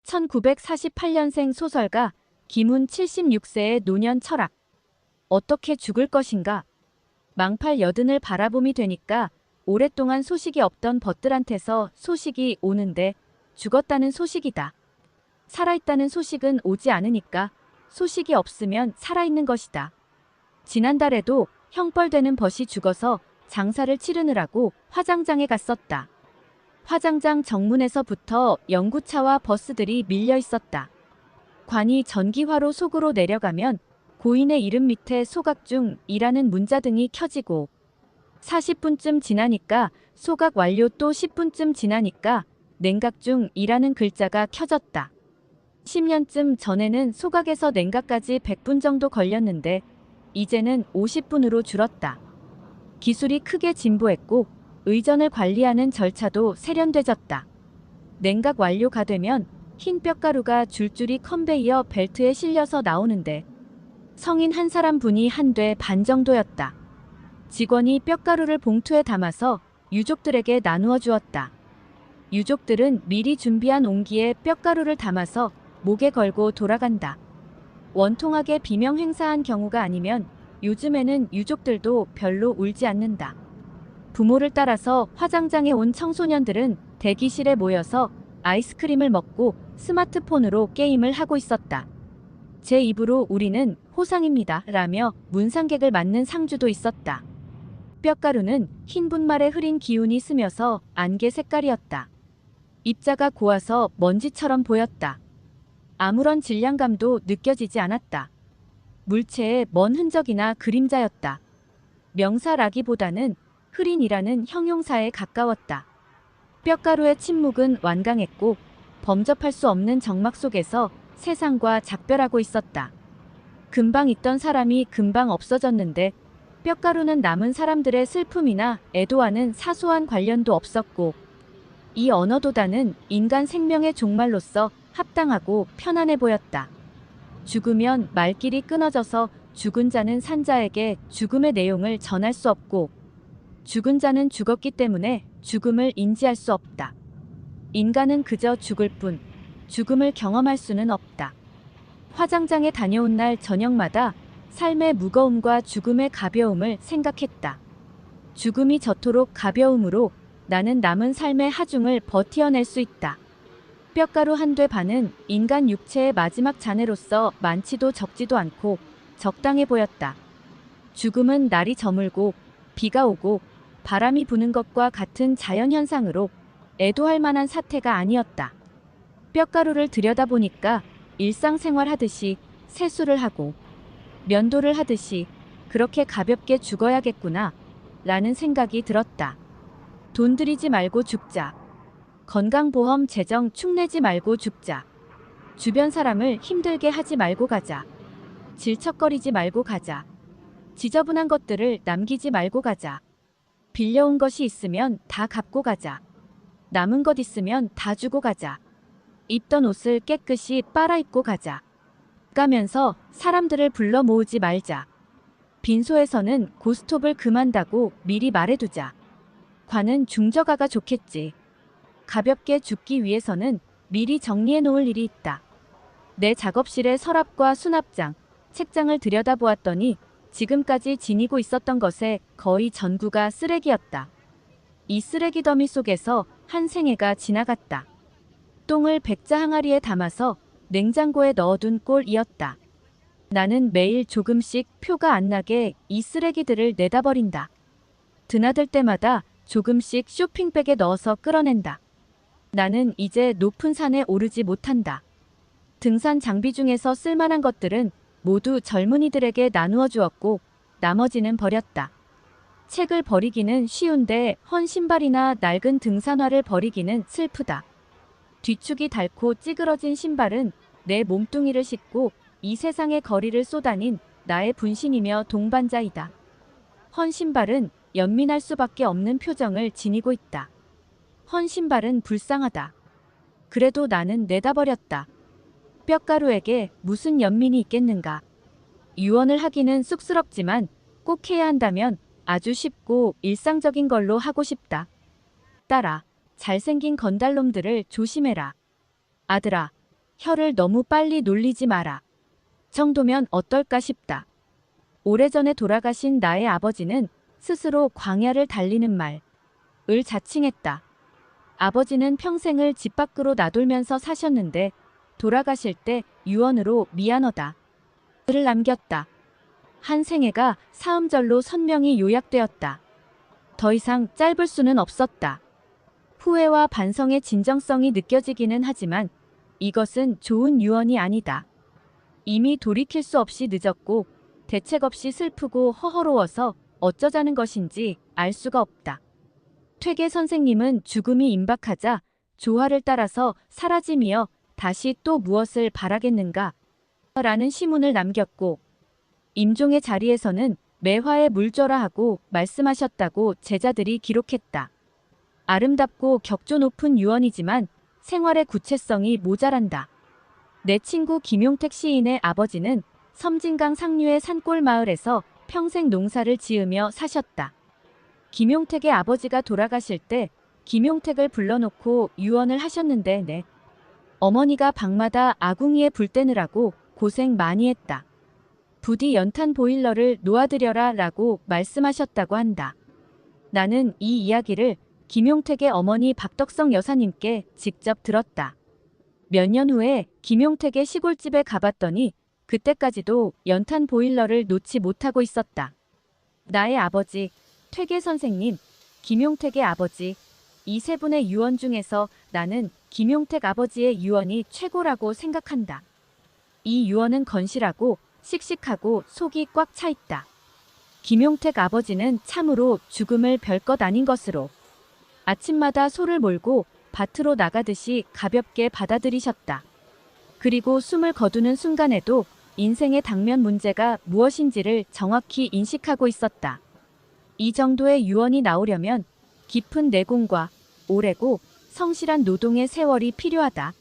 1948년생 소설가 김훈 76세의 노년 철학. 어떻게 죽을 것인가? 망팔 여든을 바라봄이 되니까 오랫동안 소식이 없던 벗들한테서 소식이 오는데 죽었다는 소식이다. 살아있다는 소식은 오지 않으니까 소식이 없으면 살아있는 것이다. 지난달에도 형벌되는 벗이 죽어서 장사를 치르느라고 화장장에 갔었다. 화장장 정문에서부터 연구차와 버스들이 밀려 있었다. 관이 전기화로 속으로 내려가면 고인의 이름 밑에 소각중이라는 문자등이 켜지고 40분쯤 지나니까 소각 완료 또 10분쯤 지나니까 냉각중이라는 글자가 켜졌다. 10년쯤 전에는 소각에서 냉각까지 100분 정도 걸렸는데 이제는 50분으로 줄었다. 기술이 크게 진보했고 의전을 관리하는 절차도 세련돼졌다. 냉각 완료가 되면 흰 뼈가루가 줄줄이 컨베이어 벨트에 실려서 나오는데 성인 한 사람 분이 한 돼 반 정도였다. 직원이 뼈가루를 봉투에 담아서 유족들에게 나누어 주었다. 유족들은 미리 준비한 옹기에 뼈가루를 담아서 목에 걸고 돌아간다. 원통하게 비명 행사한 경우가 아니면 요즘에는 유족들도 별로 울지 않는다. 부모를 따라서 화장장에 온 청소년들은 대기실에 모여서 아이스크림을 먹고 스마트폰으로 게임을 하고 있었다. 제 입으로 우리는 호상입니다 라며 문상객을 맞는 상주도 있었다. 뼈가루는 흰 분말에 흐린 기운이 스며서 안개 색깔이었다. 입자가 고와서 먼지처럼 보였다. 아무런 질량감도 느껴지지 않았다. 물체의 먼 흔적이나 그림자였다. 명사라기보다는 흐린이라는 형용사에 가까웠다. 뼈가루의 침묵은 완강했고 범접할 수 없는 정막 속에서 세상과 작별하고 있었다. 금방 있던 사람이 금방 없어졌는데 뼈가루는 남은 사람들의 슬픔이나 애도와는 사소한 관련도 없었고 이 언어도다는 인간 생명의 종말로서 합당하고 편안해 보였다. 죽으면 말길이 끊어져서 죽은 자는 산자에게 죽음의 내용을 전할 수 없고 죽은 자는 죽었기 때문에 죽음을 인지할 수 없다. 인간은 그저 죽을 뿐 죽음을 경험할 수는 없다. 화장장에 다녀온 날 저녁마다 삶의 무거움과 죽음의 가벼움을 생각했다. 죽음이 저토록 가벼움으로 나는 남은 삶의 하중을 버티어낼 수 있다. 뼈가루 한 돼 반은 인간 육체의 마지막 잔해로서 많지도 적지도 않고 적당해 보였다. 죽음은 날이 저물고 비가 오고 바람이 부는 것과 같은 자연현상으로 애도할 만한 사태가 아니었다. 뼈가루를 들여다보니까 일상생활 하듯이 세수를 하고 면도를 하듯이 그렇게 가볍게 죽어야겠구나 라는 생각이 들었다. 돈 들이지 말고 죽자. 건강보험 재정 축내지 말고 죽자. 주변 사람을 힘들게 하지 말고 가자. 질척거리지 말고 가자. 지저분한 것들을 남기지 말고 가자. 빌려온 것이 있으면 다 갚고 가자. 남은 것 있으면 다 주고 가자. 입던 옷을 깨끗이 빨아입고 가자. 가면서 사람들을 불러 모으지 말자. 빈소에서는 고스톱을 금한다고 미리 말해두자. 관은 중저가가 좋겠지. 가볍게 죽기 위해서는 미리 정리해 놓을 일이 있다. 내 작업실의 서랍과 수납장, 책장을 들여다보았더니 지금까지 지니고 있었던 것의 거의 전부가 쓰레기였다. 이 쓰레기 더미 속에서 한 생애가 지나갔다. 똥을 백자 항아리에 담아서 냉장고에 넣어둔 꼴이었다. 나는 매일 조금씩 표가 안 나게 이 쓰레기들을 내다 버린다. 드나들 때마다 조금씩 쇼핑백에 넣어서 끌어낸다. 나는 이제 높은 산에 오르지 못한다. 등산 장비 중에서 쓸만한 것들은 모두 젊은이들에게 나누어 주었고 나머지는 버렸다. 책을 버리기는 쉬운데 헌 신발이나 낡은 등산화를 버리기는 슬프다. 뒤축이 닳고 찌그러진 신발은 내 몸뚱이를 싣고 이 세상의 거리를 쏘다닌 나의 분신이며 동반자이다. 헌 신발은 연민할 수밖에 없는 표정을 지니고 있다. 헌 신발은 불쌍하다. 그래도 나는 내다버렸다. 뼈가루에게 무슨 연민이 있겠는가. 유언을 하기는 쑥스럽지만 꼭 해야 한다면 아주 쉽고 일상적인 걸로 하고 싶다. 딸아, 잘생긴 건달놈들을 조심해라. 아들아, 혀를 너무 빨리 놀리지 마라. 정도면 어떨까 싶다. 오래전에 돌아가신 나의 아버지는 스스로 광야를 달리는 말을 자칭했다. 아버지는 평생을 집 밖으로 나돌면서 사셨는데 돌아가실 때 유언으로 미안하다 를 남겼다. 한 생애가 사음절로 선명히 요약되었다. 더 이상 짧을 수는 없었다. 후회와 반성의 진정성이 느껴지기는 하지만 이것은 좋은 유언이 아니다. 이미 돌이킬 수 없이 늦었고 대책 없이 슬프고 허허로워서 어쩌자는 것인지 알 수가 없다. 퇴계 선생님은 죽음이 임박하자 조화를 따라서 사라짐이여 다시 또 무엇을 바라겠는가? 라는 시문을 남겼고 임종의 자리에서는 매화에 물 줘라 하고 말씀하셨다고 제자들이 기록했다. 아름답고 격조 높은 유언이지만 생활의 구체성이 모자란다. 내 친구 김용택 시인의 아버지는 섬진강 상류의 산골 마을에서 평생 농사를 지으며 사셨다. 김용택의 아버지가 돌아가실 때 김용택을 불러놓고 유언을 하셨는데 네. 어머니가 방마다 아궁이에 불 떼느라고 고생 많이 했다. 부디 연탄 보일러를 놓아드려라 라고 말씀하셨다고 한다. 나는 이 이야기를 김용택의 어머니 박덕성 여사님께 직접 들었다. 몇 년 후에 김용택의 시골집에 가봤더니 그때까지도 연탄 보일러를 놓지 못하고 있었다. 나의 아버지, 퇴계 선생님, 김용택의 아버지, 이 세 분의 유언 중에서 나는 김용택 아버지의 유언이 최고라고 생각한다. 이 유언은 건실하고 씩씩하고 속이 꽉 차 있다. 김용택 아버지는 참으로 죽음을 별것 아닌 것으로 아침마다 소를 몰고 밭으로 나가듯이 가볍게 받아들이셨다. 그리고 숨을 거두는 순간에도 인생의 당면 문제가 무엇인지를 정확히 인식하고 있었다. 이 정도의 유언이 나오려면 깊은 내공과 오래고 성실한 노동의 세월이 필요하다.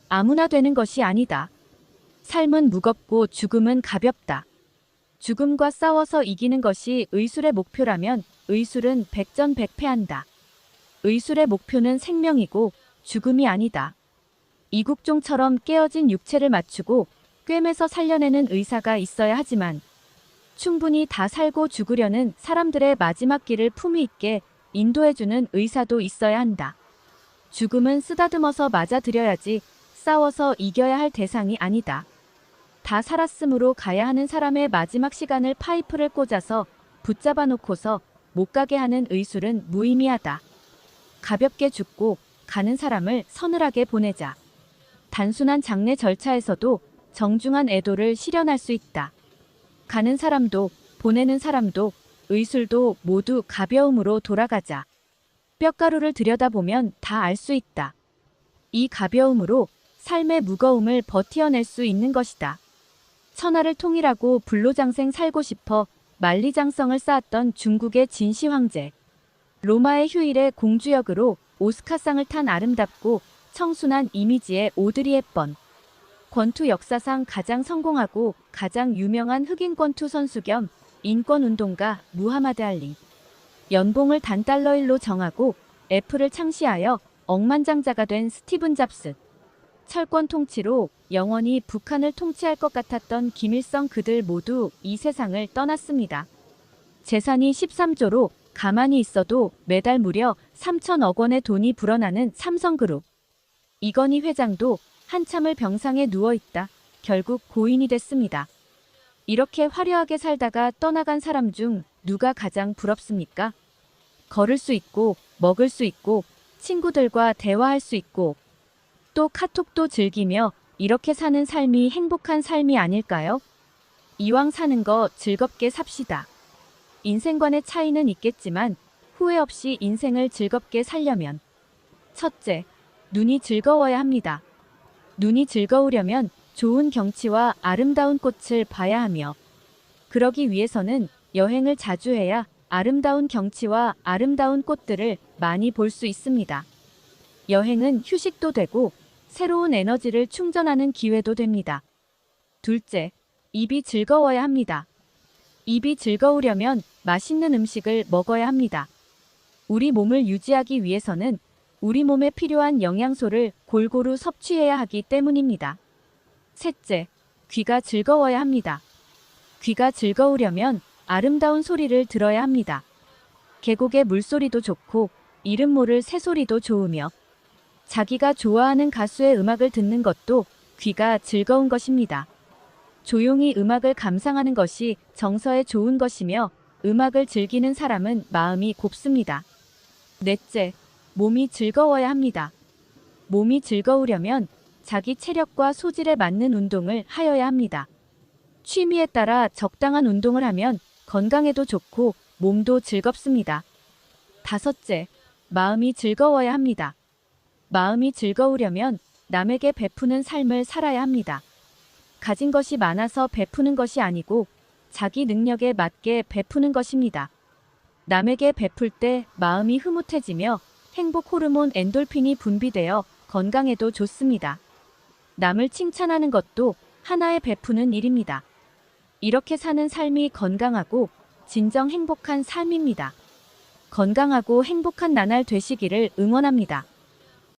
아무나 되는 것이 아니다. 삶은 무겁고 죽음은 가볍다. 죽음과 싸워서 이기는 것이 의술의 목표라면 의술은 백전백패한다. 의술의 목표는 생명이고 죽음이 아니다. 이국종처럼 깨어진 육체를 맞추고 꿰매서 살려내는 의사가 있어야 하지만 충분히 다 살고 죽으려는 사람들의 마지막 길을 품위 있게 인도해주는 의사도 있어야 한다. 죽음은 쓰다듬어서 맞아들여야지 싸워서 이겨야 할 대상이 아니다. 다 살았으므로 가야 하는 사람의 마지막 시간을 파이프를 꽂아서 붙잡아 놓고서 못 가게 하는 의술은 무의미하다. 가볍게 죽고 가는 사람을 서늘하게 보내자. 단순한 장례 절차에서도 정중한 애도를 실현할 수 있다. 가는 사람도 보내는 사람도 의술도 모두 가벼움으로 돌아가자. 뼈가루를 들여다보면 다 알 수 있다. 이 가벼움으로 삶의 무거움을 버티어낼 수 있는 것이다. 천하를 통일하고 불로장생 살고 싶어 만리장성을 쌓았던 중국의 진시 황제. 로마의 휴일의 공주 역으로 오스카상을 탄 아름답고 청순한 이미지의 오드리 헵번. 권투 역사상 가장 성공하고 가장 유명한 흑인 권투 선수 겸 인권운동가 무하마드 알리. 연봉을 $1로 정하고 애플을 창시하여 억만장자가 된 스티븐 잡스. 철권 통치로 영원히 북한을 통치할 것 같았던 김일성, 그들 모두 이 세상을 떠났습니다. 재산이 13조로 가만히 있어도 매달 무려 3천억 원의 돈이 불어나는 삼성그룹. 이건희 회장도 한참을 병상에 누워있다 결국 고인이 됐습니다. 이렇게 화려하게 살다가 떠나간 사람 중 누가 가장 부럽습니까? 걸을 수 있고 먹을 수 있고 친구들과 대화할 수 있고 또 카톡도 즐기며 이렇게 사는 삶이 행복한 삶이 아닐까요? 이왕 사는 거 즐겁게 삽시다. 인생관의 차이는 있겠지만 후회 없이 인생을 즐겁게 살려면 첫째, 눈이 즐거워야 합니다. 눈이 즐거우려면 좋은 경치와 아름다운 꽃을 봐야 하며 그러기 위해서는 여행을 자주 해야 아름다운 경치와 아름다운 꽃들을 많이 볼 수 있습니다. 여행은 휴식도 되고 새로운 에너지를 충전하는 기회도 됩니다. 둘째, 입이 즐거워야 합니다. 입이 즐거우려면 맛있는 음식을 먹어야 합니다. 우리 몸을 유지하기 위해서는 우리 몸에 필요한 영양소를 골고루 섭취해야 하기 때문입니다. 셋째, 귀가 즐거워야 합니다. 귀가 즐거우려면 아름다운 소리를 들어야 합니다. 계곡의 물소리도 좋고 이름 모를 새소리도 좋으며 자기가 좋아하는 가수의 음악을 듣는 것도 귀가 즐거운 것입니다. 조용히 음악을 감상하는 것이 정서에 좋은 것이며 음악을 즐기는 사람은 마음이 곱습니다. 넷째, 몸이 즐거워야 합니다. 몸이 즐거우려면 자기 체력과 소질에 맞는 운동을 하여야 합니다. 취미에 따라 적당한 운동을 하면 건강에도 좋고 몸도 즐겁습니다. 다섯째, 마음이 즐거워야 합니다. 마음이 즐거우려면 남에게 베푸는 삶을 살아야 합니다. 가진 것이 많아서 베푸는 것이 아니고 자기 능력에 맞게 베푸는 것입니다. 남에게 베풀 때 마음이 흐뭇해지며 행복 호르몬 엔돌핀이 분비되어 건강에도 좋습니다. 남을 칭찬하는 것도 하나의 베푸는 일입니다. 이렇게 사는 삶이 건강하고 진정 행복한 삶입니다. 건강하고 행복한 나날 되시기를 응원합니다.